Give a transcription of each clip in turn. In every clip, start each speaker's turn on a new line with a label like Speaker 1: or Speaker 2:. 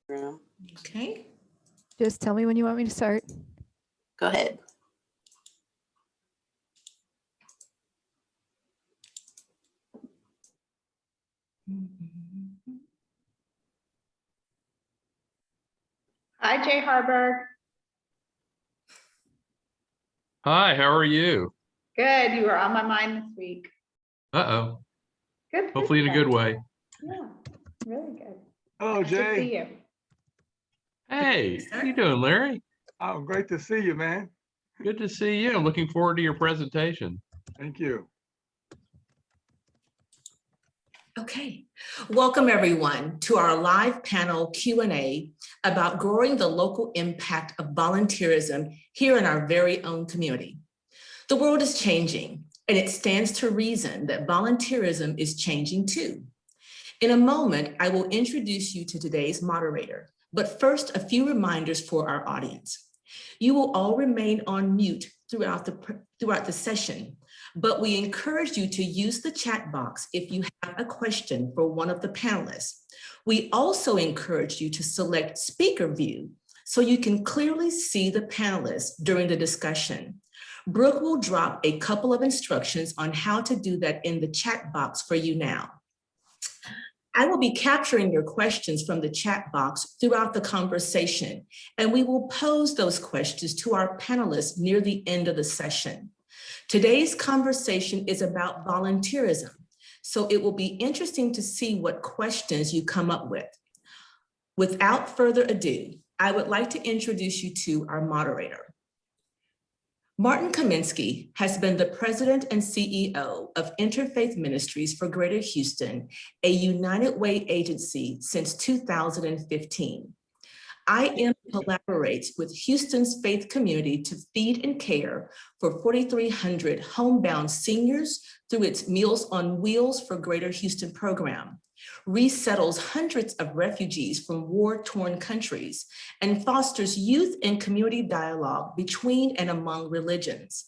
Speaker 1: room.
Speaker 2: Okay.
Speaker 3: Just tell me when you want me to start.
Speaker 1: Go ahead.
Speaker 4: Hi, Jay Harburg.
Speaker 5: Hi, how are you?
Speaker 4: Good. You were on my mind this week.
Speaker 5: Uh-oh.
Speaker 4: Good.
Speaker 5: Hopefully in a good way.
Speaker 4: Yeah, really good.
Speaker 6: Hello,
Speaker 4: Nice to see
Speaker 6: Jay.
Speaker 4: you.
Speaker 5: Hey, how you doing, Larry?
Speaker 6: Oh, great to see you, man.
Speaker 5: Good to see you. I'm looking forward to your presentation.
Speaker 6: Thank you.
Speaker 2: Okay. Welcome everyone to our live panel Q&A about growing the local impact of volunteerism here in our very own community. The world is changing, and it stands to reason that volunteerism is changing too. In a moment, I will introduce you to today's moderator, but first, a few reminders for our audience. You will all remain on mute throughout the session, but we encourage you to use the chat box if you have a question for one of the panelists. We also encourage you to select speaker view so you can clearly see the panelists during the discussion. Brooke will drop a couple of instructions on how to do that in the chat box for you now. I will be capturing your questions from the chat box throughout the conversation, and we will pose those questions to our panelists near the end of the session. Today's conversation is about volunteerism, so it will be interesting to see what questions you come up with. Without further ado, I would like to introduce you to our moderator. Martin Kaminsky has been the president and CEO of Interfaith Ministries for Greater Houston, a United Way agency since 2015. IM collaborates with Houston's faith community to feed and care for 4,300 homebound seniors through its Meals on Wheels for Greater Houston program, resettles hundreds of refugees from war-torn countries, and fosters youth and community dialogue between and among religions.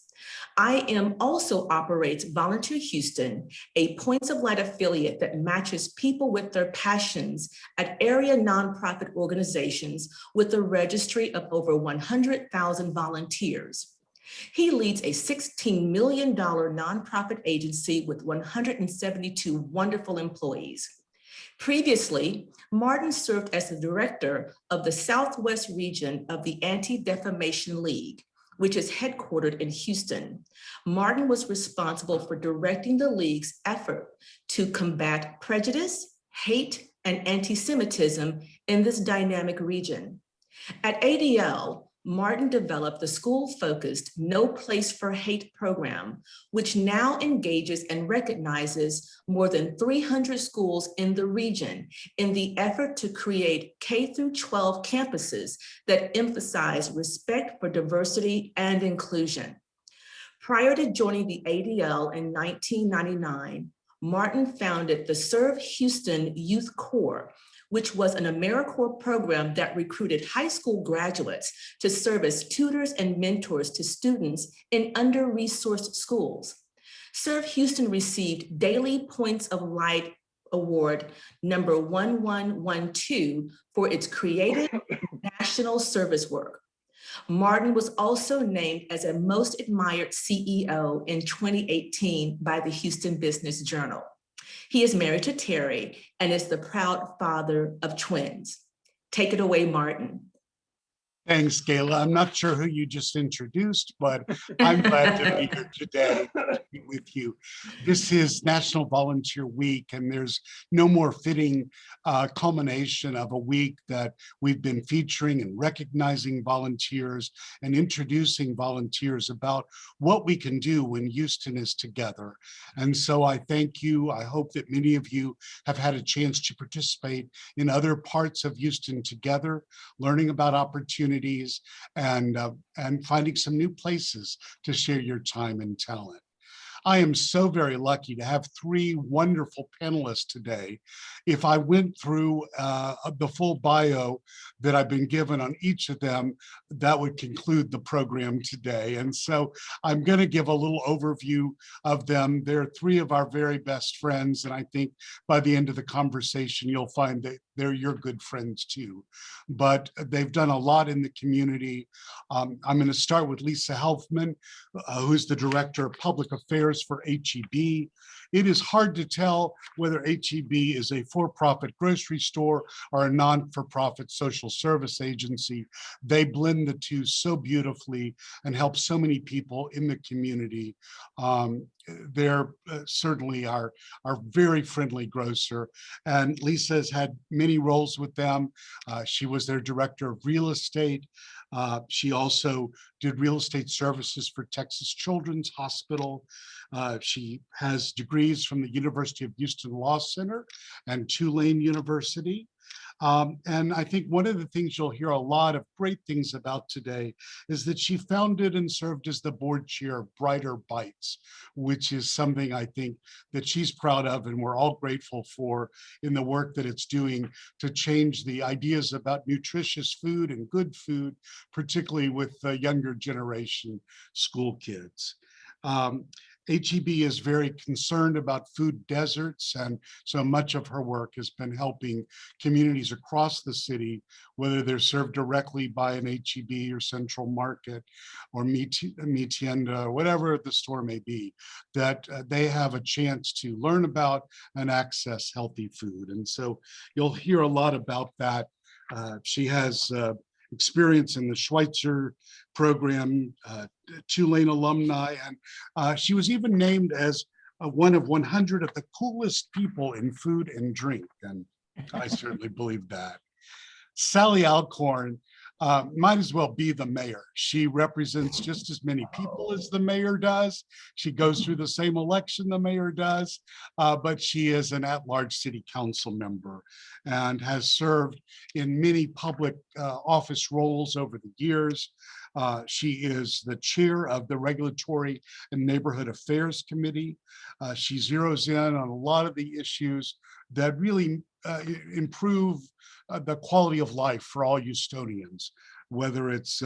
Speaker 2: IM also operates Volunteer Houston, a Points of Light affiliate that matches people with their passions at area nonprofit organizations with a registry of over 100,000 volunteers. He leads a $16 million nonprofit agency with 172 wonderful employees. Previously, Martin served as the director of the Southwest region of the Anti-Defamation League, which is headquartered in Houston. Martin was responsible for directing the League's effort to combat prejudice, hate, and anti-Semitism in this dynamic region. At ADL, Martin developed the school-focused No Place for Hate program, which now engages and recognizes more than 300 schools in the region in the effort to create K-12 campuses that emphasize respect for diversity and inclusion. Prior to joining the ADL in 1999, Martin founded the Serve Houston Youth Corps, which was an AmeriCorps program that recruited high school graduates to serve as tutors and mentors to students in under-resourced schools. Serve Houston received Daily Points of Light Award number 1112 for its creative national service work. Martin was also named as a Most Admired CEO in 2018 by the Houston Business Journal. He is married to Terry and is the proud father of twins. Take it away, Martin.
Speaker 7: Thanks, Gayla. I'm not sure who you just introduced, but I'm glad to be here today to be with you. This is National Volunteer Week, and there's no more fitting culmination of a week that we've been featuring and recognizing volunteers and introducing volunteers about what we can do when Houston is together. And so I thank you. I hope that many of you have had a chance to participate in other parts of Houston together, learning about opportunities and finding some new places to share your time and talent. I am so very lucky to have three wonderful panelists today. If I went through the full bio that I've been given on each of them, that would conclude the program today. And so I'm going to give a little overview of them. They're three of our very best friends, and I think by the end of the conversation, you'll find that they're your good friends too. But they've done a lot in the community. I'm going to start with Lisa Helfman, who's the Director of Public Affairs for HEB. It is hard to tell whether HEB is a for-profit grocery store or a non-for-profit social service agency. They blend the two so beautifully and help so many people in the community. They're certainly our very friendly grocer, and Lisa has had many roles with them. She was their Director of Real Estate. She also did real estate services for Texas Children's Hospital. She has degrees from the University of Houston Law Center and Tulane University. And I think one of the things you'll hear a lot of great things about today is that she founded and served as the board chair of Brighter Bites, which is something I think that she's proud of and we're all grateful for in the work that it's doing to change the ideas about nutritious food and good food, particularly with the younger generation school kids. HEB is very concerned about food deserts, and so much of her work has been helping communities across the city, whether they're served directly by an HEB or Central Market or Mi Tienda, or whatever the store may be, that they have a chance to learn about and access healthy food. And so you'll hear a lot about that. She has experience in the Schweitzer program, Tulane alumni, and she was even named as one of 100 of the coolest people in food and drink, and I certainly believe that. Sally Alcorn might as well be the mayor. She represents just as many people as the mayor does. She goes through the same election the mayor does, but she is an at-large city council member and has served in many public office roles over the years. She is the chair of the Regulatory and Neighborhood Affairs Committee. She zeroes in on a lot of the issues that really improve the quality of life for all Houstonians, whether it's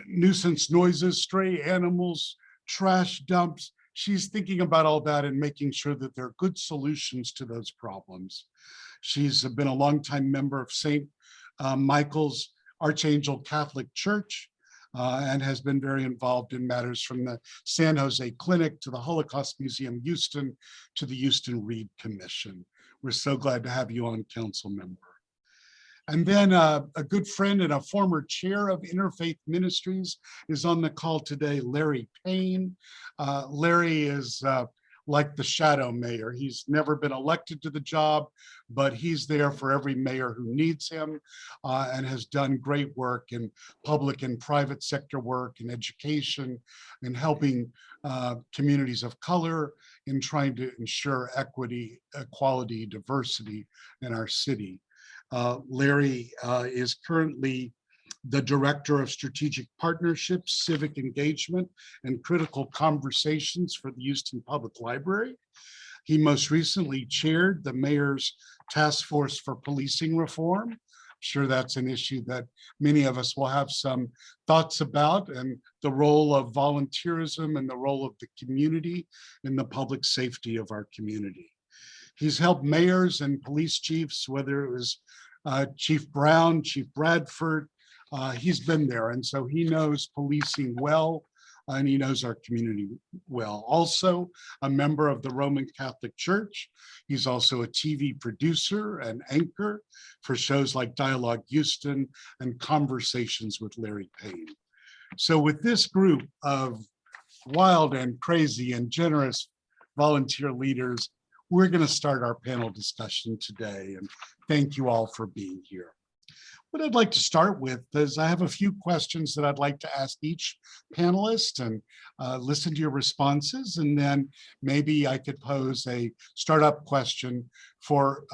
Speaker 7: nuisance noises, stray animals, trash dumps. She's thinking about all that and making sure that there are good solutions to those problems. She's been a longtime member of St. Michael's Archangel Catholic Church, and has been very involved in matters from the San Jose Clinic to the Holocaust Museum Houston to the Houston Reed Commission. We're so glad to have you on, council member. And then a good friend and a former chair of Interfaith Ministries is on the call today, Larry Payne. Larry is like the shadow mayor. He's never been elected to the job, but he's there for every mayor who needs him, and has done great work in public and private sector work, in education, in helping communities of color, in trying to ensure equity, equality, diversity in our city. Larry is currently the Director of Strategic Partnerships, Civic Engagement, and Critical Conversations for the Houston Public Library. He most recently chaired the Mayor's Task Force for Policing Reform. I'm sure that's an issue that many of us will have some thoughts about, and the role of volunteerism and the role of the community in the public safety of our community. He's helped mayors and police chiefs, whether it was Chief Brown, Chief Bradford, he's been there, and so he knows policing well, and he knows our community well. Also a member of the Roman Catholic Church. He's also a TV producer and anchor for shows like Dialogue Houston and Conversations with Larry Payne. So with this group of wild and crazy and generous volunteer leaders, we're going to start our panel discussion today, and thank you all for being here. What I'd like to start with is I have a few questions that I'd like to ask each panelist and listen to your responses, and then maybe I could pose a startup question for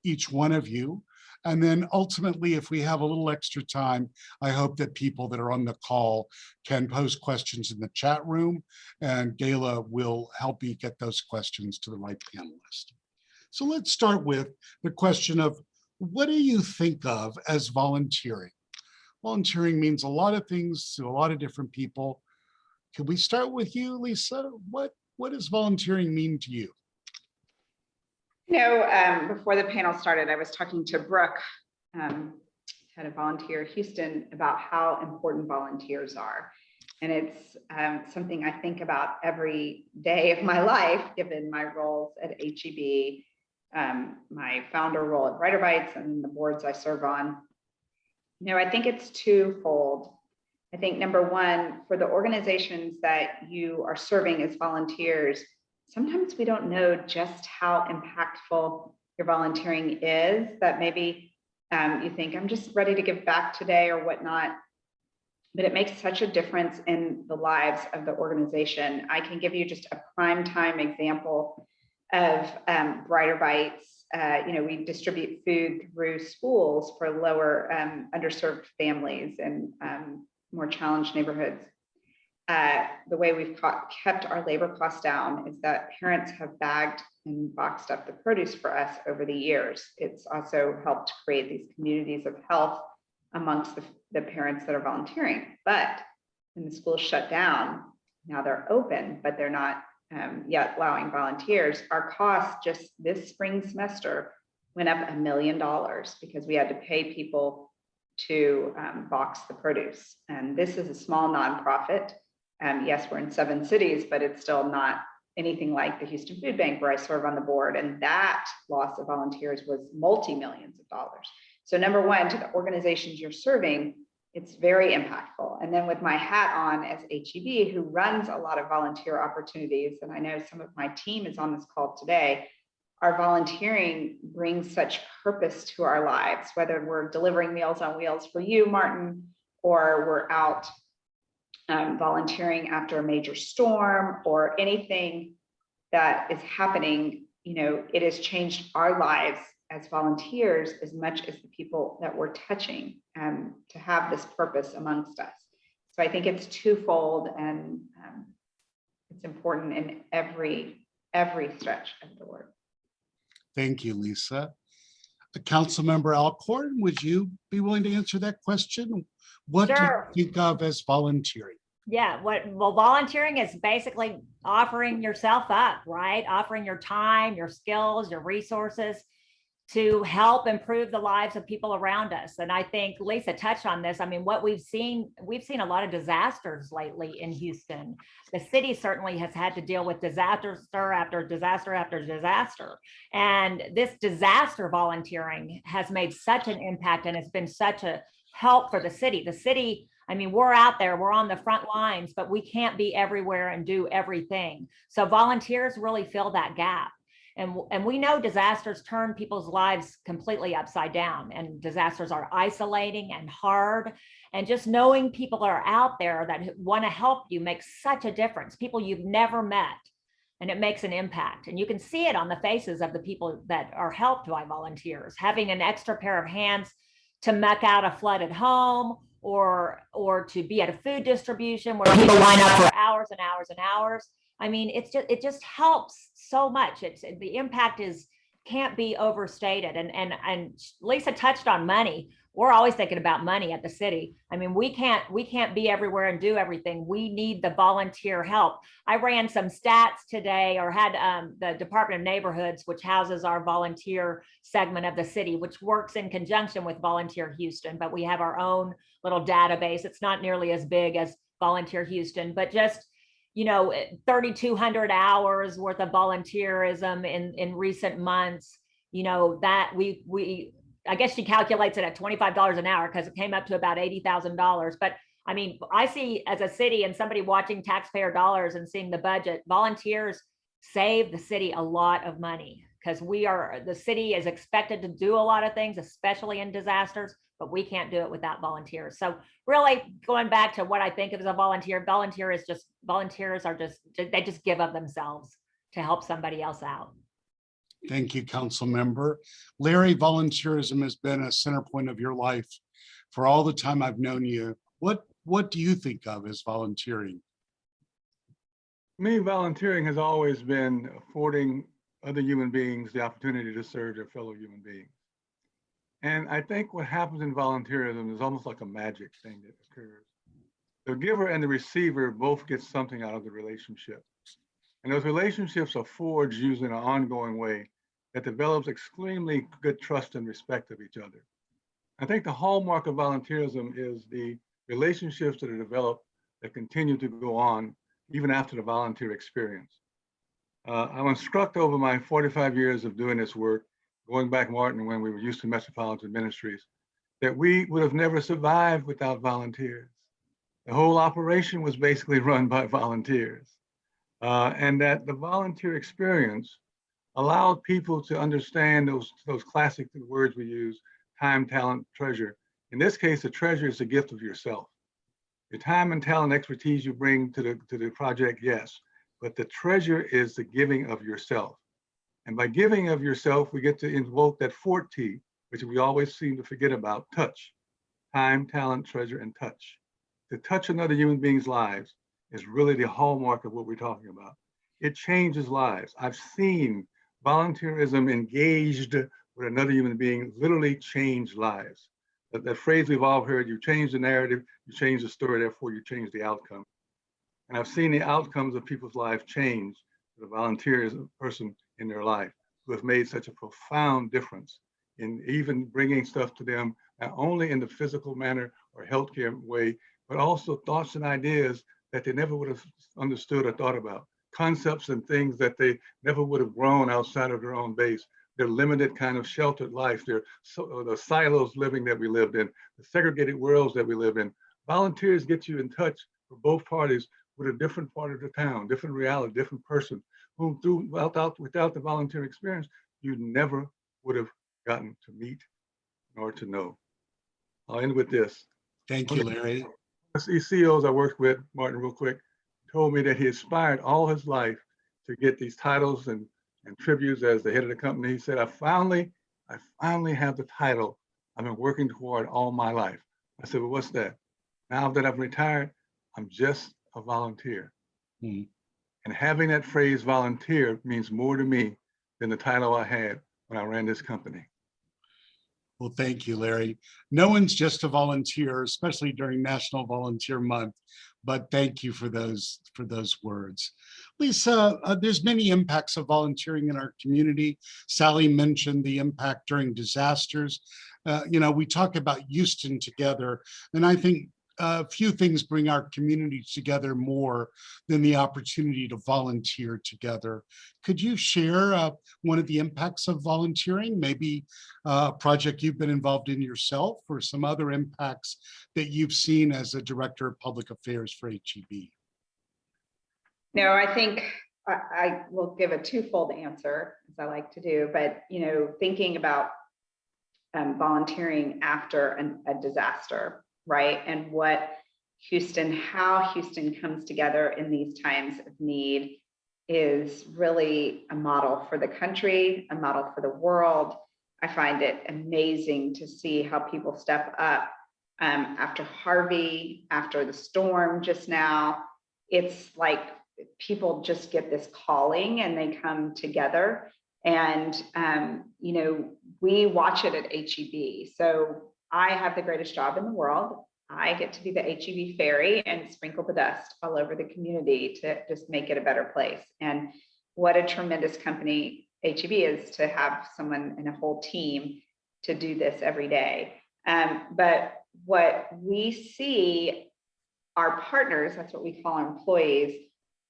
Speaker 7: each one of you. And then ultimately, if we have a little extra time, I hope that people that are on the call can post questions in the chat room, and Gayla will help me get those questions to the right panelist. So let's start with the question of, what do you think of as volunteering? Volunteering means a lot of things to a lot of different people. Can we start with you, Lisa? What does volunteering mean to you?
Speaker 4: Before the panel started, I was talking to Brooke, head of Volunteer Houston, about how important volunteers are. And it's something I think about every day of my life, given my roles at HEB, my founder role at Brighter Bites, and the boards I serve on. I think it's twofold. I think number one, for the organizations that you are serving as volunteers, sometimes we don't know just how impactful your volunteering is, that maybe you think, I'm just ready to give back today or whatnot, but it makes such a difference in the lives of the organization. I can give you just a prime time example of Brighter Bites. We distribute food through schools for lower underserved families and more challenged neighborhoods. The way we've kept our labor costs down is that parents have bagged and boxed up the produce for us over the years. It's also helped create these communities of health amongst the parents that are volunteering. But when the schools shut down, now they're open, but they're not yet allowing volunteers. Our costs just this spring semester went up $1 million because we had to pay people to box the produce. And this is a small nonprofit. Yes, we're in 7 cities, but it's still not anything like the Houston Food Bank where I serve on the board. And that loss of volunteers was multi-millions of dollars. So number one, to the organizations you're serving, it's very impactful. And then with my hat on as HEB, who runs a lot of volunteer opportunities, and I know some of my team is on this call today, our volunteering brings such purpose to our lives, whether we're delivering Meals on Wheels for you, Martin, or we're out volunteering after a major storm or anything that is happening. It has changed our lives as volunteers as much as the people that we're touching, to have this purpose amongst us. So I think it's twofold, and it's important in every stretch of the word.
Speaker 7: Thank you, Lisa. Councilmember Alcorn, would you be willing to answer that question? What
Speaker 1: Sure.
Speaker 7: do you think of as volunteering?
Speaker 1: Yeah, well, volunteering is basically offering yourself up, right? Offering your time, your skills, your resources to help improve the lives of people around us. And I think Lisa touched on this. I mean, what we've seen a lot of disasters lately in Houston. The city certainly has had to deal with disaster after disaster after disaster. And this disaster volunteering has made such an impact, and it's been such a help for the city. The city, I mean, we're out there, we're on the front lines, but we can't be everywhere and do everything. So volunteers really fill that gap. And we know disasters turn people's lives completely upside down, and disasters are isolating and hard. And just knowing people are out there that want to help you makes such a difference. People you've never met, and it makes an impact. And you can see it on the faces of the people that are helped by volunteers, having an extra pair of hands to muck out a flooded home, or to be at a food distribution where people line up for hours and hours and hours. I mean, it just helps so much. The impact can't be overstated. And Lisa touched on money. We're always thinking about money at the city. I mean, we can't be everywhere and do everything. We need the volunteer help. I ran some stats today, or had the Department of Neighborhoods, which houses our volunteer segment of the city, which works in conjunction with Volunteer Houston, but we have our own little database. It's not nearly as big as Volunteer Houston, but just 3,200 hours worth of volunteerism in recent months. That I guess she calculates it at $25 an hour because it came up to about $80,000. But I mean, I see as a city and somebody watching taxpayer dollars and seeing the budget, volunteers save the city a lot of money, because the city is expected to do a lot of things, especially in disasters, but we can't do it without volunteers. So really going back to what I think of as a volunteers are just, they just give of themselves to help somebody else out.
Speaker 7: Thank you, Council Member. Larry, volunteerism has been a center point of your life for all the time I've known you. What do you think of as volunteering?
Speaker 6: Me, volunteering has always been affording other human beings the opportunity to serve their fellow human beings. And I think what happens in volunteerism is almost like a magic thing that occurs. The giver and the receiver both get something out of the relationship. And those relationships are forged using an ongoing way that develops extremely good trust and respect of each other. I think the hallmark of volunteerism is the relationships that are developed that continue to go on even after the volunteer experience. I'm struck over my 45 years of doing this work, going back, Martin, when we were Houston Metropolitan Ministries, that we would have never survived without volunteers. The whole operation was basically run by volunteers. And that the volunteer experience allowed people to understand those classic words we use, time, talent, treasure. In this case, the treasure is the gift of yourself. Your time and talent expertise you bring to the project, yes, but the treasure is the giving of yourself. And by giving of yourself, we get to invoke that 4T, which we always seem to forget about, touch. Time, talent, treasure, and touch. To touch another human being's lives is really the hallmark of what we're talking about. It changes lives. I've seen volunteerism engaged with another human being literally change lives. That phrase we've all heard, you change the narrative, you change the story, therefore you change the outcome. And I've seen the outcomes of people's lives change for the volunteerism person in their life who have made such a profound difference in even bringing stuff to them, not only in the physical manner or healthcare way, but also thoughts and ideas that they never would have understood or thought about. Concepts and things that they never would have grown outside of their own base. Their limited kind of sheltered life, the silos living that we lived in, the segregated worlds that we live in. Volunteers get you in touch for both parties with a different part of the town, different reality, different person, whom without the volunteer experience, you never would have gotten to meet nor to know. I'll end with this.
Speaker 7: Thank you, Larry.
Speaker 6: These CEOs I worked with, Martin, real quick, told me that he aspired all his life to get these titles and tributes as the head of the company. He said, I finally have the title I've been working toward all my life. I said, well, what's that? Now that I'm retired, I'm just a volunteer.
Speaker 7: Hmm.
Speaker 6: And having that phrase volunteer means more to me than the title I had when I ran this company.
Speaker 7: Well, thank you, Larry. No one's just a volunteer, especially during National Volunteer Month, but thank you for those words. Lisa, there's many impacts of volunteering in our community. Sally mentioned the impact during disasters. We talk about Houston together, and I think a few things bring our community together more than the opportunity to volunteer together. Could you share one of the impacts of volunteering, maybe a project you've been involved in yourself or some other impacts that you've seen as a director of public affairs for HEB?
Speaker 4: No, I think I will give a twofold answer, as I like to do, but thinking about volunteering after a disaster, right? And how Houston comes together in these times of need is really a model for the country, a model for the world. I find it amazing to see how people step up after Harvey, after the storm just now. It's like people just get this calling and they come together. And, we watch it at HEB. So I have the greatest job in the world. I get to be the HEB fairy and sprinkle the dust all over the community to just make it a better place. And what a tremendous company HEB is to have someone and a whole team to do this every day. But what we see, our partners, that's what we call our employees,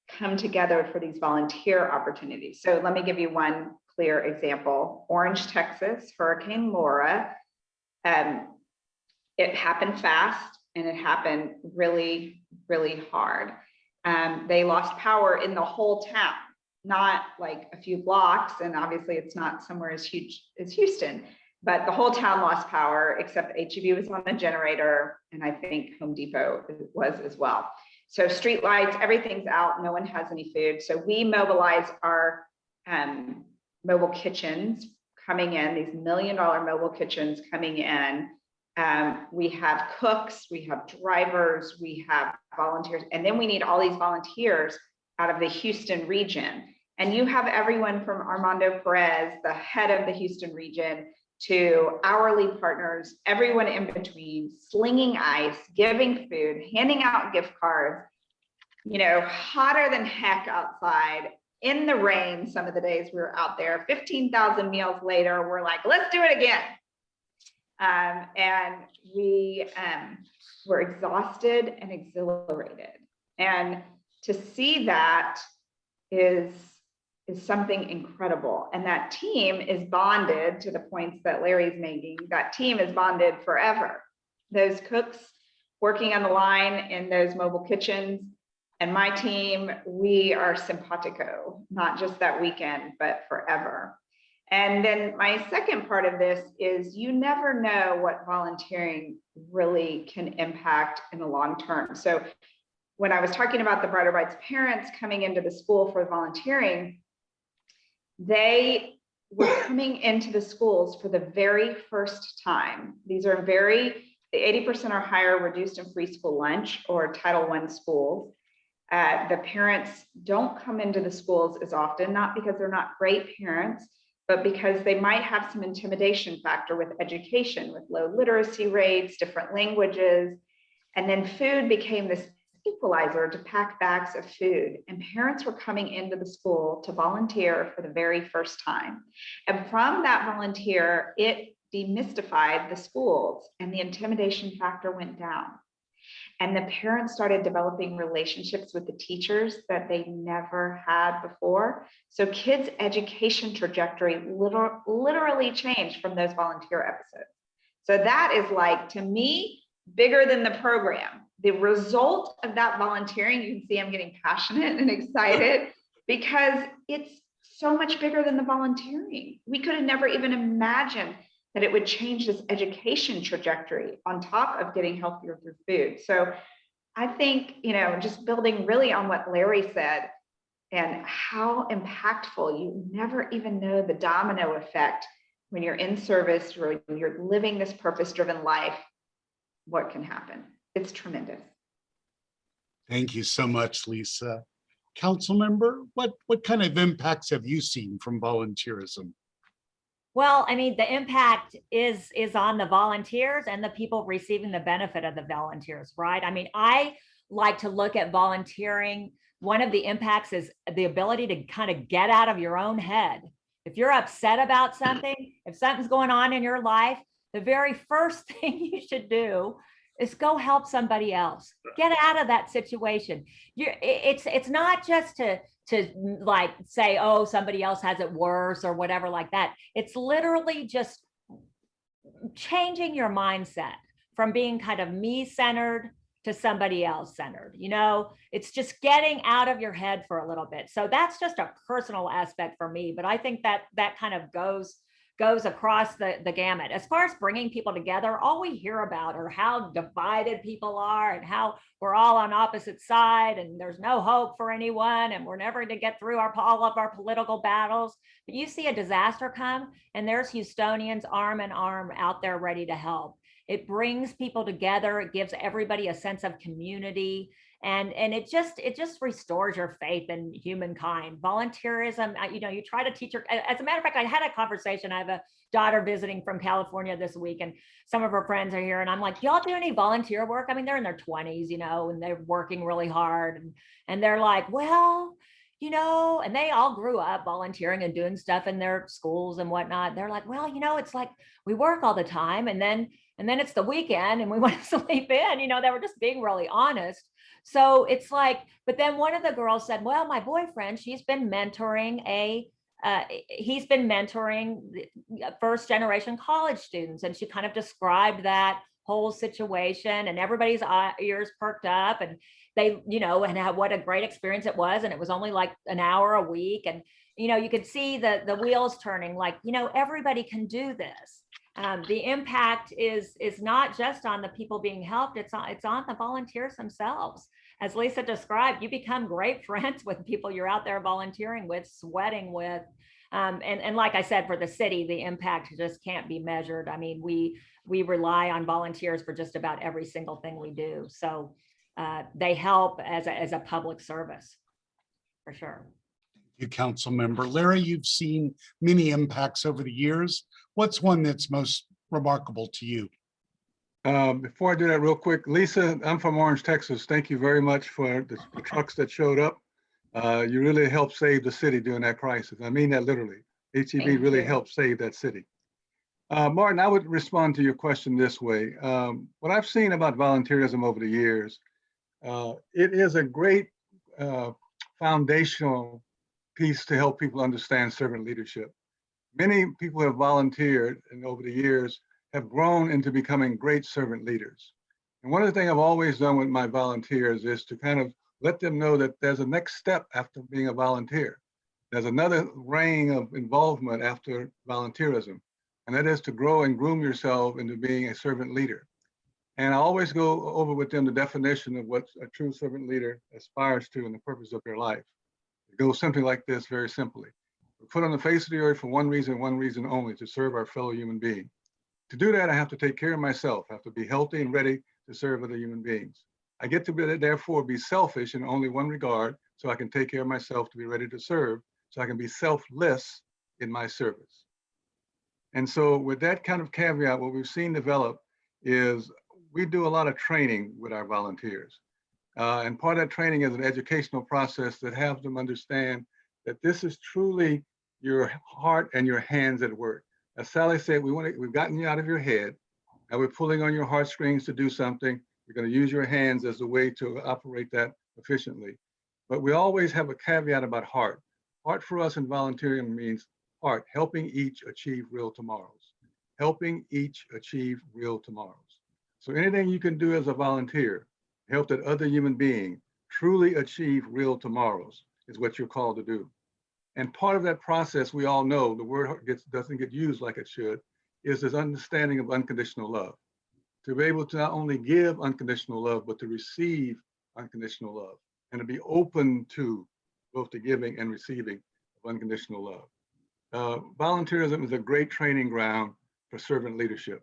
Speaker 4: come together for these volunteer opportunities. So let me give you one clear example. Orange, Texas, Hurricane Laura. It happened fast and it happened really, really hard. They lost power in the whole town, not like a few blocks. And obviously it's not somewhere as huge as Houston, but the whole town lost power except HEB was on a generator. And I think Home Depot was as well. So street lights, everything's out. No one has any food. So we mobilize our mobile kitchens coming in, these $1 million mobile kitchens coming in. We have cooks, we have drivers, we have volunteers, and then we need all these volunteers out of the Houston region. And you have everyone from Armando Perez, the head of the Houston region, to hourly partners, everyone in between, slinging ice, giving food, handing out gift cards, you know, hotter than heck outside, in the rain. Some of the days we were out there, 15,000 meals later, we're like, let's do it again. And we were exhausted and exhilarated. And to see that is something incredible. And that team is bonded, to the points that Larry's making. That team is bonded forever. Those cooks working on the line in those mobile kitchens, and my team, we are simpatico, not just that weekend, but forever. And then my second part of this is, you never know what volunteering really can impact in the long term. So when I was talking about the Brighter Bites parents coming into the school for volunteering, they were coming into the schools for the very first time. These are the 80% or higher reduced and free school lunch, or Title I schools. The parents don't come into the schools as often, not because they're not great parents, but because they might have some intimidation factor with education, with low literacy rates, different languages. And then food became this equalizer to pack bags of food. And parents were coming into the school to volunteer for the very first time. And from that volunteer, it demystified the schools, and the intimidation factor went down. And the parents started developing relationships with the teachers that they never had before. So kids' education trajectory literally changed from those volunteer episodes. So that is, like, to me, bigger than the program. The result of that volunteering, you can see I'm getting passionate and excited, because it's so much bigger than the volunteering. We could have never even imagined that it would change this education trajectory on top of getting healthier through food. So I think, you know, just building really on what Larry said and how impactful, you never even know the domino effect when you're in service, or when you're living this purpose-driven life, what can happen. It's tremendous.
Speaker 7: Thank you so much, Lisa. Council member, what kind of impacts have you seen from volunteerism?
Speaker 1: Well, I mean, the impact is on the volunteers and the people receiving the benefit of the volunteers, right? I mean, I like to look at volunteering. One of the impacts is the ability to kind of get out of your own head. If you're upset about something, if something's going on in your life, the very first thing you should do is go help somebody else. Get out of that situation. It's not just to like say, oh, somebody else has it worse or whatever like that. It's literally just changing your mindset from being kind of me-centered to somebody else centered. You know, it's just getting out of your head for a little bit. So that's just a personal aspect for me, but I think that kind of goes across the gamut. As far as bringing people together, all we hear about are how divided people are and how we're all on opposite side and there's no hope for anyone and we're never going to get through all of our political battles. But you see a disaster come and there's Houstonians arm in arm out there ready to help. It brings people together. It gives everybody a sense of community. And it just restores your faith in humankind. Volunteerism, you know, you try to teach her. As a matter of fact, I had a conversation. I have a daughter visiting from California this week, and some of her friends are here. And I'm like, y'all do any volunteer work? I mean, they're in their 20s, you know, and they're working really hard. And they're like, well, you know, and they all grew up volunteering and doing stuff in their schools and whatnot. They're like, well, you know, it's like we work all the time, and then it's the weekend and we want to sleep in. You know, they were just being really honest. So it's like, but then one of the girls said, well, my boyfriend, he's been mentoring first generation college students. And she kind of described that whole situation and everybody's ears perked up and they, you know, and what a great experience it was. And it was only like an hour a week. And, you know, you could see the wheels turning, like, you know, everybody can do this. The impact is not just on the people being helped, it's on the volunteers themselves. As Lisa described, you become great friends with people you're out there volunteering with, sweating with. And like I said, for the city, the impact just can't be measured. I mean, we rely on volunteers for just about every single thing we do. So they help as a public service, for sure.
Speaker 7: You council member. Larry, you've seen many impacts over the years. What's one that's most remarkable to you?
Speaker 6: Before I do that real quick, Lisa, I'm from Orange, Texas. Thank you very much for the trucks that showed up. You really helped save the city during that crisis. I mean that literally. HEB
Speaker 4: Thank
Speaker 6: really
Speaker 4: you.
Speaker 6: helped save that city. Martin, I would respond to your question this way. What I've seen about volunteerism over the years, it is a great foundational piece to help people understand servant leadership. Many people have volunteered and over the years have grown into becoming great servant leaders. And one of the things I've always done with my volunteers is to kind of let them know that there's a next step after being a volunteer. There's another reign of involvement after volunteerism, and that is to grow and groom yourself into being a servant leader. And I always go over with them the definition of what a true servant leader aspires to and the purpose of their life. It goes something like this very simply. We're put on the face of the earth for one reason only, to serve our fellow human being. To do that, I have to take care of myself. I have to be healthy and ready to serve other human beings. I get to therefore be selfish in only one regard, so I can take care of myself to be ready to serve, so I can be selfless in my service. And so with that kind of caveat, what we've seen develop is we do a lot of training with our volunteers. And part of that training is an educational process that helps them understand that this is truly your heart and your hands at work. As Sally said, we've gotten you out of your head. Now we're pulling on your heartstrings to do something. You're going to use your hands as a way to operate that efficiently. But we always have a caveat about heart. Heart for us in volunteering means heart, helping each achieve real tomorrows. Helping each achieve real tomorrows. So anything you can do as a volunteer, help that other human being truly achieve real tomorrows is what you're called to do. And part of that process, we all know, the word doesn't get used like it should, is this understanding of unconditional love. To be able to not only give unconditional love, but to receive unconditional love, and to be open to both the giving and receiving of unconditional love. Volunteerism is a great training ground for servant leadership.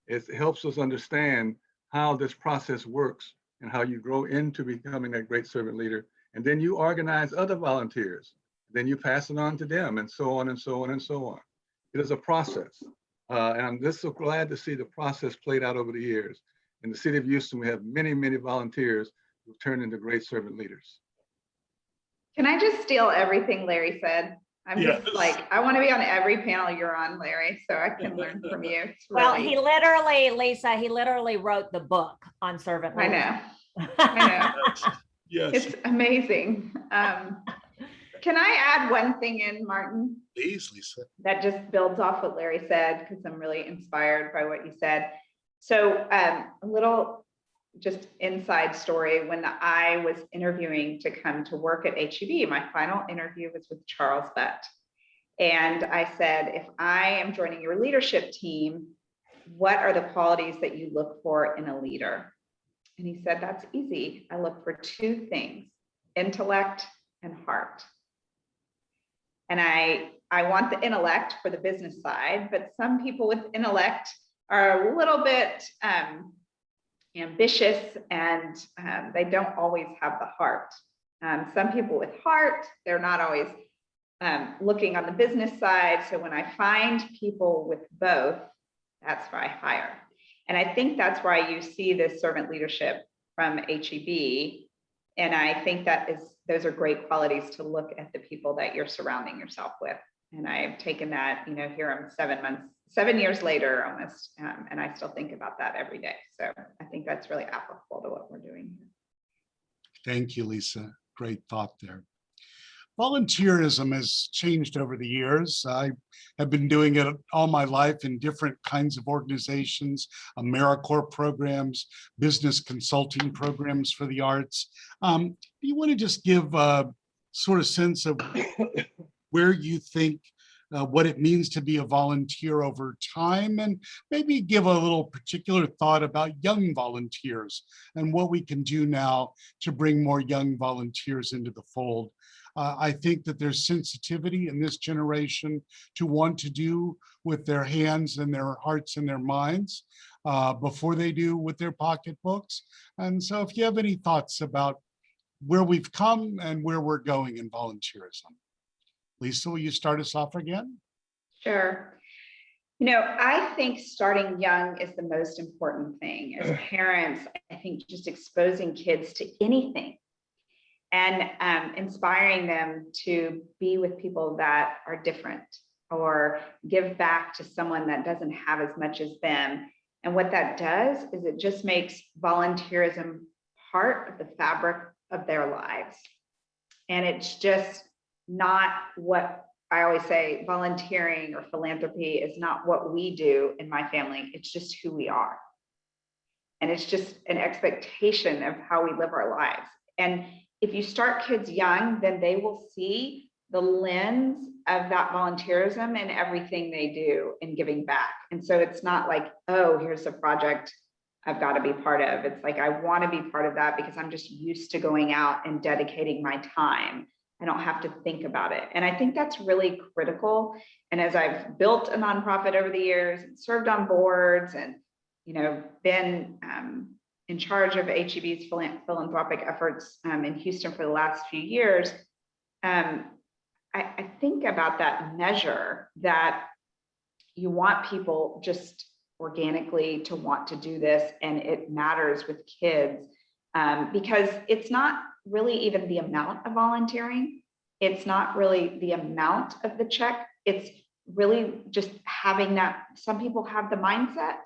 Speaker 6: It helps us understand how this process works and how you grow into becoming a great servant leader. And then you organize other volunteers. Then you pass it on to them, and so on and so on and so on. It is a process. And I'm just so glad to see the process played out over the years. In the city of Houston, we have many, many volunteers who've turned into great servant leaders.
Speaker 4: Can I just steal everything Larry said? I'm just like, I want to be on every panel you're on, Larry, so I can learn from you. It's
Speaker 1: Well,
Speaker 4: really-
Speaker 1: he literally, Lisa, he literally wrote the book on servant
Speaker 4: I
Speaker 1: leadership.
Speaker 4: know, I know.
Speaker 7: Yes,
Speaker 4: It's amazing. Can I add one thing in, Martin?
Speaker 7: please, Lisa.
Speaker 4: That just builds off what Larry said, because I'm really inspired by what you said. So a little just inside story, when I was interviewing to come to work at HEB, my final interview was with Charles Butt. And I said, if I am joining your leadership team, what are the qualities that you look for in a leader? And he said, that's easy. I look for two things, intellect and heart. And I want the intellect for the business side, but some people with intellect are a little bit ambitious, and they don't always have the heart. Some people with heart, they're not always looking on the business side. So when I find people with both, that's why I hire. And I think that's why you see this servant leadership from HEB. And I think those are great qualities to look at the people that you're surrounding yourself with. And I've taken that, here I'm 7 years later almost, and I still think about that every day. So I think that's really applicable to what we're doing here.
Speaker 7: Thank you, Lisa. Great thought there. Volunteerism has changed over the years. I have been doing it all my life in different kinds of organizations, AmeriCorps programs, business consulting programs for the arts. Do you want to just give a sort of sense of where you think what it means to be a volunteer over time, and maybe give a little particular thought about young volunteers and what we can do now to bring more young volunteers into the fold. I think that there's sensitivity in this generation to want to do with their hands and their hearts and their minds before they do with their pocketbooks. And so if you have any thoughts about where we've come and where we're going in volunteerism. Lisa, will you start us off again?
Speaker 4: Sure. You know, I think starting young is the most important thing. As parents, I think just exposing kids to anything and inspiring them to be with people that are different or give back to someone that doesn't have as much as them. And what that does is it just makes volunteerism part of the fabric of their lives. And it's just not what I always say, volunteering or philanthropy is not what we do in my family. It's just who we are. And it's just an expectation of how we live our lives. And if you start kids young, then they will see the lens of that volunteerism in everything they do in giving back. And so it's not like, oh, here's a project I've got to be part of. It's like, I want to be part of that because I'm just used to going out and dedicating my time. I don't have to think about it. And I think that's really critical. And as I've built a nonprofit over the years and served on boards and, you know, been in charge of HEB's philanthropic efforts in Houston for the last few years, I think about that measure that you want people just organically to want to do this, and it matters with kids because it's not really even the amount of volunteering. It's not really the amount of the check. It's really just having that. Some people have the mindset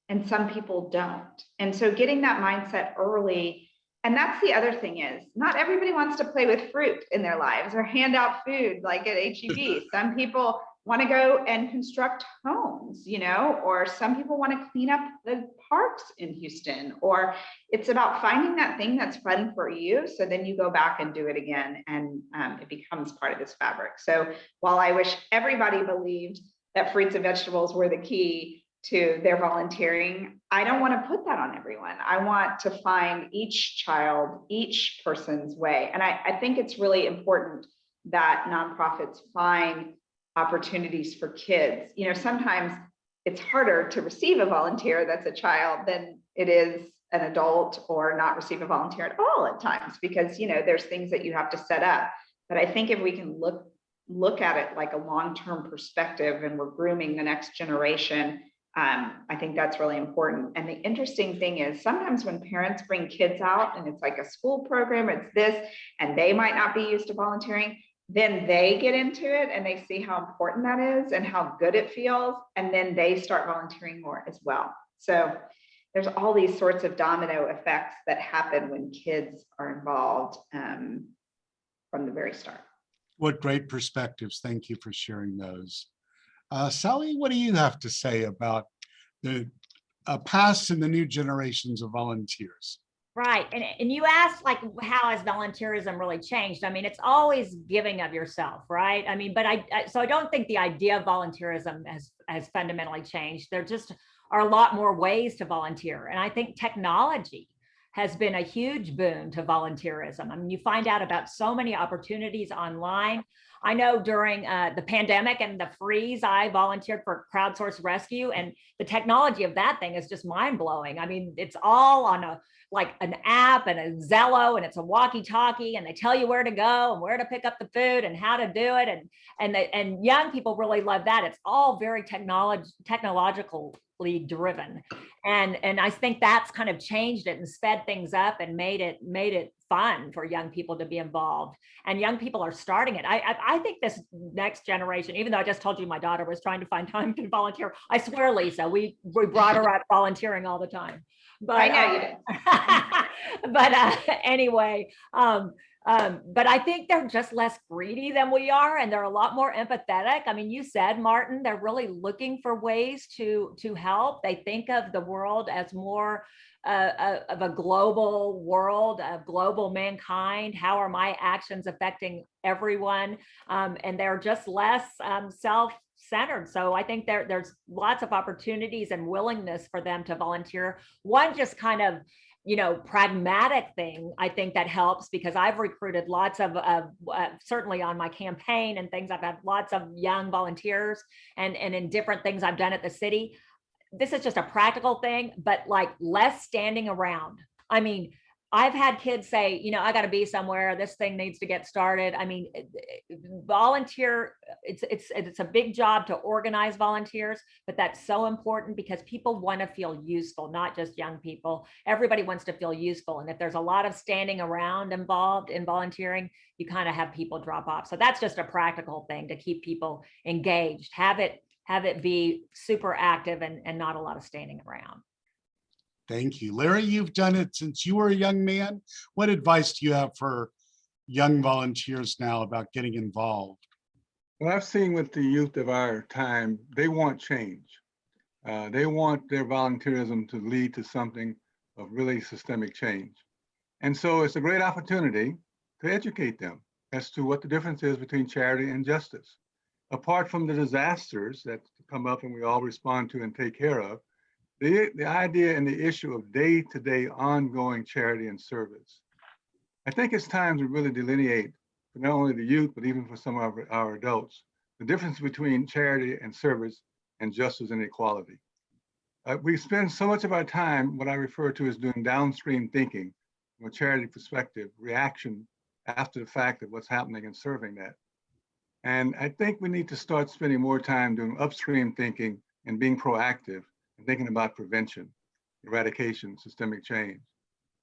Speaker 4: and some people don't. And so getting that mindset early. And that's the other thing is not everybody wants to play with fruit in their lives or hand out food like at HEB. Some people want to go and construct homes, you know, or some people want to clean up the parks in Houston, or it's about finding that thing that's fun for you. So then you go back and do it again and it becomes part of this fabric. So while I wish everybody believed that fruits and vegetables were the key to their volunteering, I don't want to put that on everyone. I want to find each child, each person's way. And I think it's really important that nonprofits find opportunities for kids. You know, sometimes it's harder to receive a volunteer that's a child than it is an adult, or not receive a volunteer at all at times, because, you know, there's things that you have to set up. But I think if we can look at it like a long-term perspective and we're grooming the next generation, I think that's really important. And the interesting thing is sometimes when parents bring kids out and it's like a school program, it's this, and they might not be used to volunteering, then they get into it and they see how important that is and how good it feels. And then they start volunteering more as well. So there's all these sorts of domino effects that happen when kids are involved from the very start.
Speaker 7: What great perspectives. Thank you for sharing those. Sally, what do you have to say about the past and the new generations of volunteers?
Speaker 1: Right. And you asked, like, how has volunteerism really changed? I mean, it's always giving of yourself, right? I mean, but so I don't think the idea of volunteerism has fundamentally changed. There just are a lot more ways to volunteer. And I think technology has been a huge boon to volunteerism. I mean, you find out about so many opportunities online. I know during the pandemic and the freeze, I volunteered for crowdsourced rescue, and the technology of that thing is just mind blowing. I mean, it's all on like an app and a Zello, and it's a walkie-talkie, and they tell you where to go and where to pick up the food and how to do it. And young people really love that. It's all very technologically driven. And I think that's kind of changed it and sped things up and made it fun for young people to be involved. And young people are starting it. I think this next generation, even though I just told you my daughter was trying to find time to volunteer, I swear, Lisa, we brought her up volunteering all the time. But
Speaker 4: I know you did.
Speaker 1: but anyway, But I think they're just less greedy than we are, and they're a lot more empathetic. I mean, you said, Martin, they're really looking for ways to help. They think of the world as more of a global world, of global mankind. How are my actions affecting everyone? And they're just less self-centered. So I think there's lots of opportunities and willingness for them to volunteer. One just kind of pragmatic thing I think that helps, because I've recruited lots of certainly on my campaign and things, I've had lots of young volunteers and in different things I've done at the city. This is just a practical thing, but like less standing around. I mean, I've had kids say, I got to be somewhere. This thing needs to get started. I mean, volunteer, it's a big job to organize volunteers, but that's so important because people want to feel useful, not just young people. Everybody wants to feel useful. And if there's a lot of standing around involved in volunteering, you kind of have people drop off. So that's just a practical thing to keep people engaged. Have it be super active and not a lot of standing around.
Speaker 7: Thank you. Larry, you've done it since you were a young man. What advice do you have for young volunteers now about getting involved?
Speaker 6: Well, I've seen with the youth of our time, they want change. They want their volunteerism to lead to something of really systemic change. And so it's a great opportunity to educate them as to what the difference is between charity and justice. Apart from the disasters that come up and we all respond to and take care of, the idea and the issue of day-to-day ongoing charity and service. I think it's time to really delineate for not only the youth, but even for some of our adults, the difference between charity and service and justice and equality. We spend so much of our time, what I refer to as doing downstream thinking from a charity perspective, reaction after the fact of what's happening and serving that. And I think we need to start spending more time doing upstream thinking and being proactive and thinking about prevention, eradication, systemic change.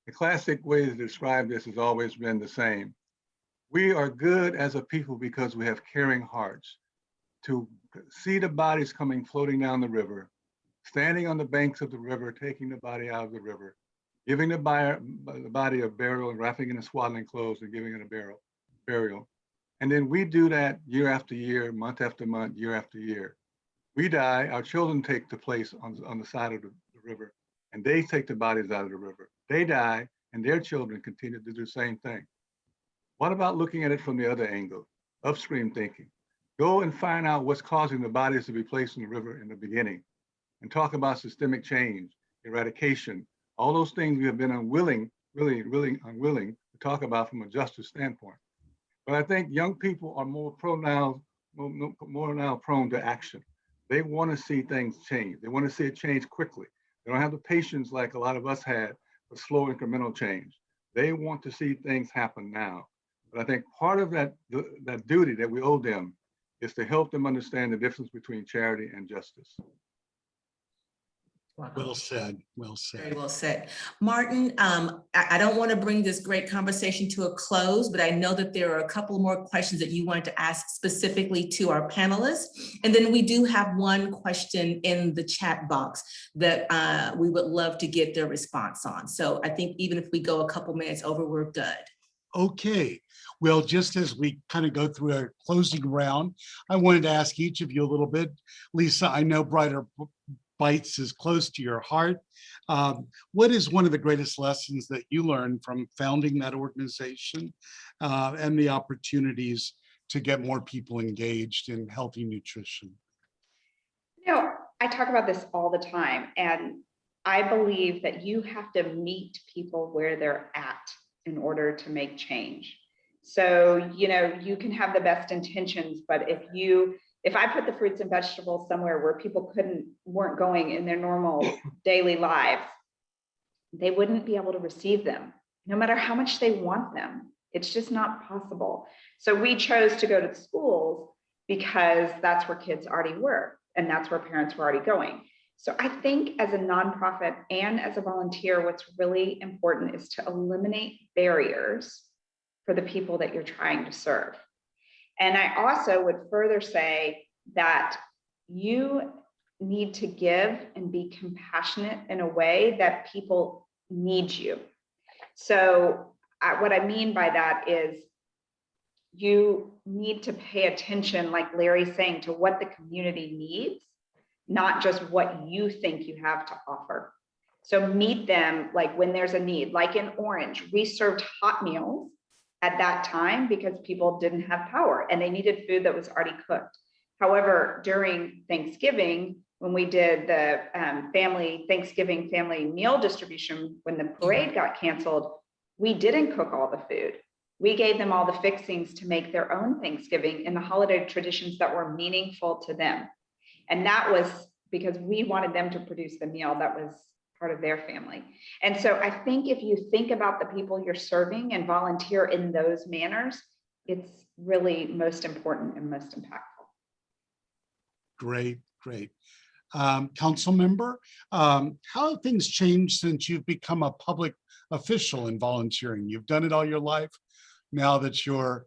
Speaker 6: The classic way to describe this has always been the same. We are good as a people because we have caring hearts to see the bodies coming floating down the river, standing on the banks of the river, taking the body out of the river, giving the body a burial and wrapping it in swaddling clothes and giving it a burial. And then we do that year after year, month after month, year after year. We die, our children take the place on the side of the river, and they take the bodies out of the river. They die, and their children continue to do the same thing. What about looking at it from the other angle, upstream thinking? Go and find out what's causing the bodies to be placed in the river in the beginning, and talk about systemic change, eradication, all those things we have been unwilling, really unwilling to talk about from a justice standpoint. But I think young people are more now prone to action. They want to see things change. They want to see it change quickly. They don't have the patience like a lot of us had for slow incremental change. They want to see things happen now. But I think part of that duty that we owe them is to help them understand the difference between charity and justice.
Speaker 2: Wow.
Speaker 7: Well said. Well
Speaker 2: Very
Speaker 7: said.
Speaker 2: well said. Martin, I don't want to bring this great conversation to a close, but I know that there are a couple more questions that you wanted to ask specifically to our panelists. And then we do have one question in the chat box that we would love to get their response on. So I think even if we go a couple minutes over, we're good.
Speaker 7: Okay. Well, just as we kind of go through a closing round, I wanted to ask each of you a little bit. Lisa, I know Brighter Bites is close to your heart. What is one of the greatest lessons that you learned from founding that organization and the opportunities to get more people engaged in healthy nutrition?
Speaker 4: I talk about this all the time, and I believe that you have to meet people where they're at in order to make change. So, you can have the best intentions, but if I put the fruits and vegetables somewhere where people weren't going in their normal daily lives, they wouldn't be able to receive them, no matter how much they want them. It's just not possible. So we chose to go to schools because that's where kids already were, and that's where parents were already going. So I think as a nonprofit and as a volunteer, what's really important is to eliminate barriers for the people that you're trying to serve. And I also would further say that you need to give and be compassionate in a way that people need you. So what I mean by that is you need to pay attention, like Larry's saying, to what the community needs, not just what you think you have to offer. So meet them like when there's a need. Like in Orange, we served hot meals at that time because people didn't have power and they needed food that was already cooked. However, during Thanksgiving, when we did the Thanksgiving family meal distribution, when the parade got canceled, we didn't cook all the food. We gave them all the fixings to make their own Thanksgiving in the holiday traditions that were meaningful to them. And that was because we wanted them to produce the meal that was part of their family. And so I think if you think about the people you're serving and volunteer in those manners, it's really most important and most impactful.
Speaker 7: Great, great. Council member, how have things changed since you've become a public official in volunteering? You've done it all your life. Now that you're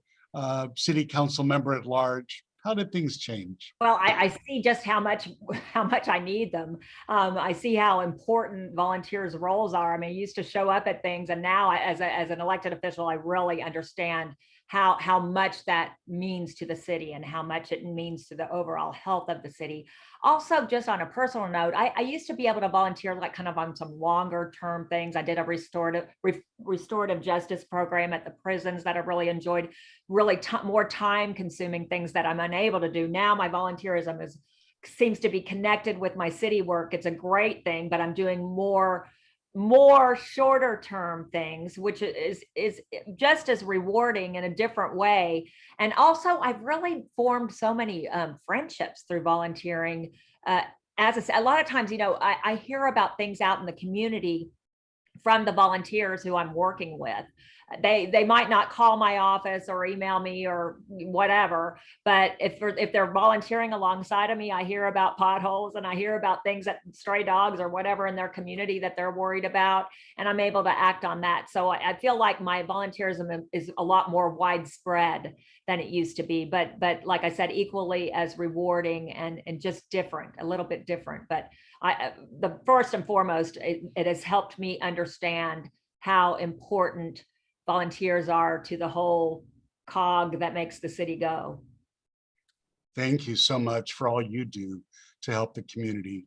Speaker 7: city council member at large, how did things change?
Speaker 1: Well, I see just how much I need them. I see how important volunteers' roles are. I mean, I used to show up at things, and now as an elected official, I really understand how much that means to the city and how much it means to the overall health of the city. Also, just on a personal note, I used to be able to volunteer like kind of on some longer term things. I did a restorative justice program at the prisons that I really enjoyed, really more time consuming things that I'm unable to do. Now my volunteerism seems to be connected with my city work. It's a great thing, but I'm doing more shorter term things, which is just as rewarding in a different way. And also I've really formed so many friendships through volunteering. As a lot of times, I hear about things out in the community from the volunteers who I'm working with. They might not call my office or email me or whatever, but if they're volunteering alongside of me, I hear about potholes and I hear about things that stray dogs or whatever in their community that they're worried about, and I'm able to act on that. So I feel like my volunteerism is a lot more widespread than it used to be, but like I said, equally as rewarding and just different, a little bit different. But the first and foremost, it has helped me understand how important volunteers are to the whole cog that makes the city go.
Speaker 7: Thank you so much for all you do to help the community.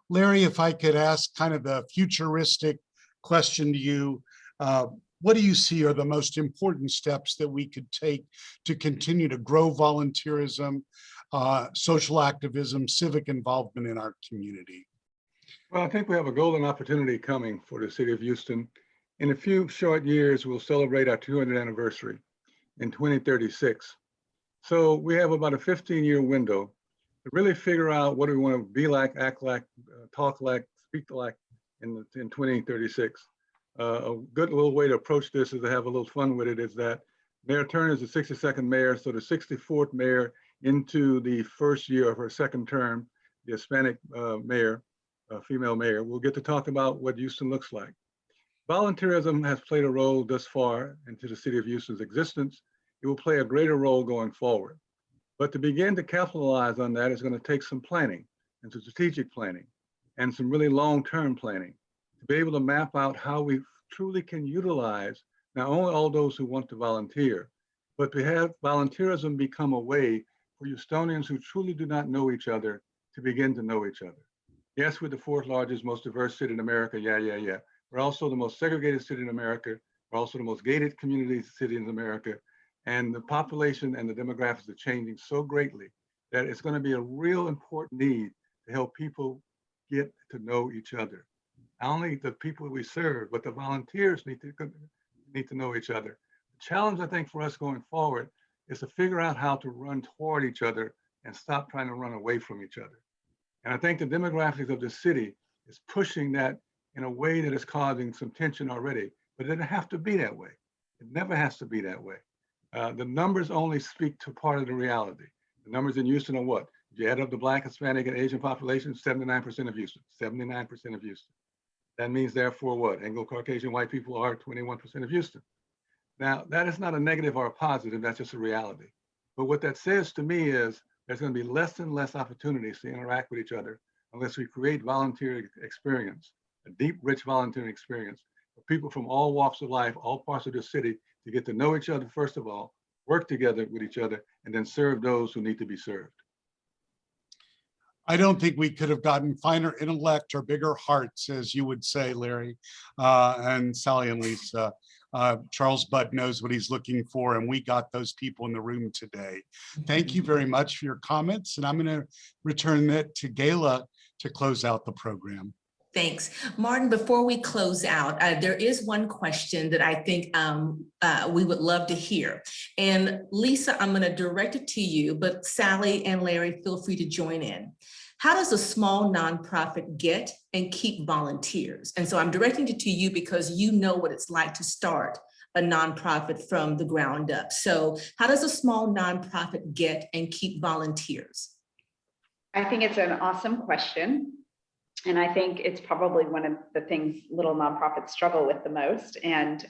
Speaker 7: Larry, if I could ask kind of the futuristic question to you, what do you see are the most important steps that we could take to continue to grow volunteerism, social activism, civic involvement in our community?
Speaker 6: Well, I think we have a golden opportunity coming for the city of Houston. In a few short years, we'll celebrate our 200th anniversary in 2036. So we have about a 15-year window to really figure out what do we want to be like, act like, talk like, speak like in 2036. A good little way to approach this is to have a little fun with it is that Mayor Turner is the 62nd mayor, so the 64th mayor into the first year of her second term, the Hispanic mayor, female mayor, we'll get to talk about what Houston looks like. Volunteerism has played a role thus far into the city of Houston's existence. It will play a greater role going forward. But to begin to capitalize on that is going to take some planning and some strategic planning and some really long-term planning to be able to map out how we truly can utilize not only all those who want to volunteer, but to have volunteerism become a way for Houstonians who truly do not know each other to begin to know each other. Yes, we're the fourth largest, most diverse city in America. Yeah. We're also the most segregated city in America. We're also the most gated community city in America. And the population and the demographics are changing so greatly that it's going to be a real important need to help people get to know each other. Not only the people we serve, but the volunteers need to know each other. The challenge, I think, for us going forward is to figure out how to run toward each other and stop trying to run away from each other. And I think the demographics of the city is pushing that in a way that is causing some tension already, but it doesn't have to be that way. It never has to be that way. The numbers only speak to part of the reality. The numbers in Houston are what? If you add up the Black, Hispanic, and Asian population, 79% of Houston, 79% of Houston. That means therefore what? Anglo-Caucasian white people are 21% of Houston. Now, that is not a negative or a positive, that's just a reality. But what that says to me is there's going to be less and less opportunities to interact with each other unless we create volunteer experience, a deep, rich volunteering experience for people from all walks of life, all parts of the city, to get to know each other, first of all, work together with each other, and then serve those who need to be served.
Speaker 7: I don't think we could have gotten finer intellect or bigger hearts, as you would say, Larry, and Sally and Lisa. Charles Budd knows what he's looking for, and we got those people in the room today. Thank you very much for your comments, and I'm going to return it to Gayla to close out the program.
Speaker 2: Thanks. Martin, before we close out, there is one question that I think we would love to hear. And Lisa, I'm going to direct it to you, but Sally and Larry, feel free to join in. How does a small nonprofit get and keep volunteers? And so I'm directing it to you because you know what it's like to start a nonprofit from the ground up. So how does a small nonprofit get and keep volunteers?
Speaker 4: I think it's an awesome question. And I think it's probably one of the things little nonprofits struggle with the most. And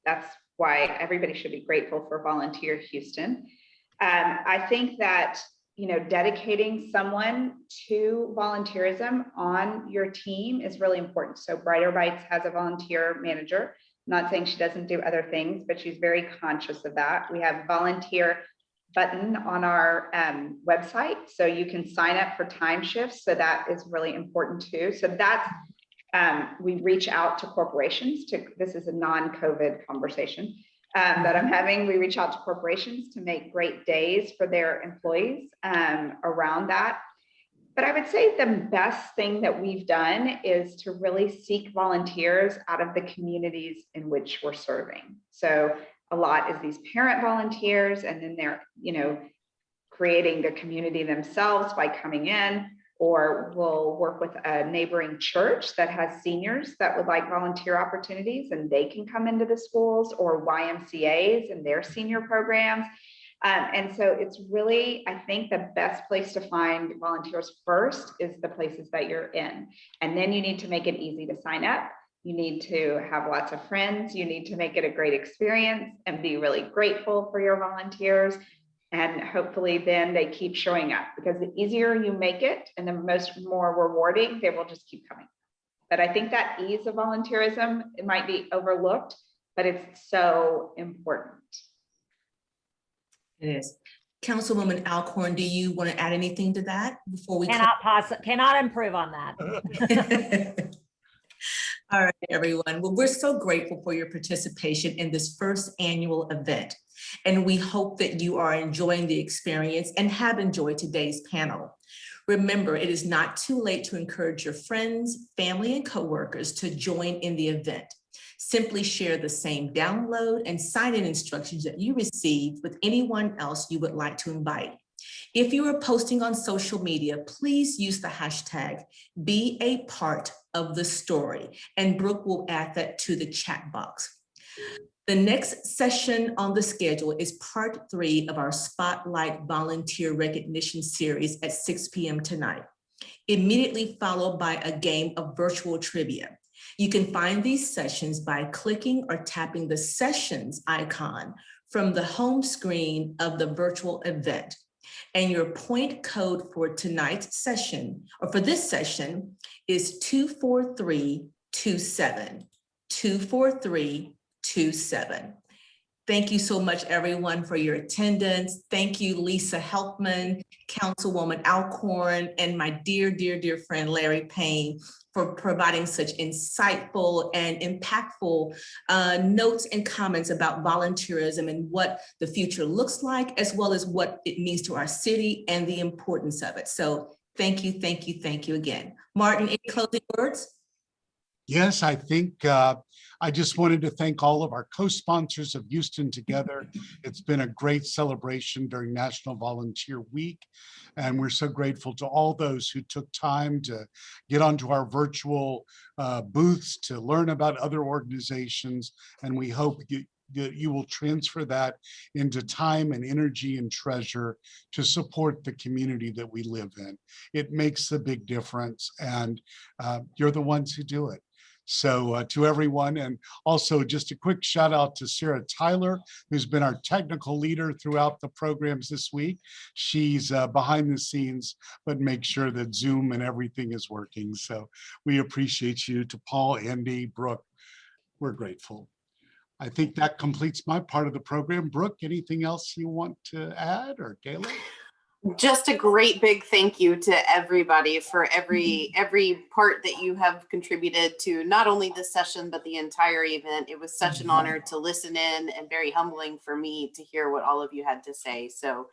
Speaker 4: that's why everybody should be grateful for Volunteer Houston. I think that, you know, dedicating someone to volunteerism on your team is really important. So Brighter Bites has a volunteer manager. I'm not saying she doesn't do other things, but she's very conscious of that. We have volunteer button on our website, so you can sign up for time shifts. So that is really important too. So that's, we reach out to corporations to, this is a non-COVID conversation that I'm having. We reach out to corporations to make great days for their employees around that. But I would say the best thing that we've done is to really seek volunteers out of the communities in which we're serving. So a lot is these parent volunteers, and then they're, you know, creating the community themselves by coming in, or we'll work with a neighboring church that has seniors that would like volunteer opportunities, and they can come into the schools, or YMCAs and their senior programs. And so it's really, I think the best place to find volunteers first is the places that you're in. And then you need to make it easy to sign up. You need to have lots of friends. You need to make it a great experience and be really grateful for your volunteers. And hopefully then they keep showing up, because the easier you make it and the more rewarding, they will just keep coming. But I think that ease of volunteerism, it might be overlooked, but it's so important.
Speaker 2: It is. Councilwoman Alcorn, do you want to add anything to that before we
Speaker 1: Cannot improve on that.
Speaker 2: All right, everyone. Well, we're so grateful for your participation in this first annual event. And we hope that you are enjoying the experience and have enjoyed today's panel. Remember, it is not too late to encourage your friends, family, and coworkers to join in the event. Simply share the same download and sign-in instructions that you received with anyone else you would like to invite. If you are posting on social media, please use the hashtag #BeAPartOfTheStory, and Brooke will add that to the chat box. The next session on the schedule is part 3 of our Spotlight Volunteer Recognition series at 6 p.m. tonight, immediately followed by a game of virtual trivia. You can find these sessions by clicking or tapping the sessions icon from the home screen of the virtual event. And your point code for tonight's session, or for this session, is 24327. 24327. Thank you so much, everyone, for your attendance. Thank you, Lisa Helpman, Councilwoman Alcorn, and my dear, dear, dear friend, Larry Payne, for providing such insightful and impactful notes and comments about volunteerism and what the future looks like, as well as what it means to our city and the importance of it. So thank you, thank you, thank you again. Martin, any closing words?
Speaker 7: Yes, I think I just wanted to thank all of our co-sponsors of Houston Together. It's been a great celebration during National Volunteer Week, and we're so grateful to all those who took time to get onto our virtual booths to learn about other organizations, and we hope you will transfer that into time and energy and treasure to support the community that we live in. It makes a big difference, and you're the ones who do it. So to everyone, and also just a quick shout out to Sarah Tyler, who's been our technical leader throughout the programs this week. She's behind the scenes, but make sure that Zoom and everything is working. So we appreciate you. To Paul, Andy, Brooke, we're grateful. I think that completes my part of the program. Brooke, anything else you want to add, or Kayla?
Speaker 8: Just a great big thank you to everybody for every part that you have contributed to not only this session, but the entire event. It was such an honor to listen in and very humbling for me to hear what all of you had to say. So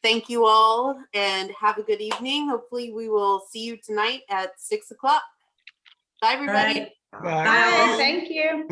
Speaker 8: thank you all and have a good evening. Hopefully we will see you tonight at 6 o'clock. Bye, everybody.
Speaker 2: Right.
Speaker 6: Bye.
Speaker 2: Bye.
Speaker 4: Thank you.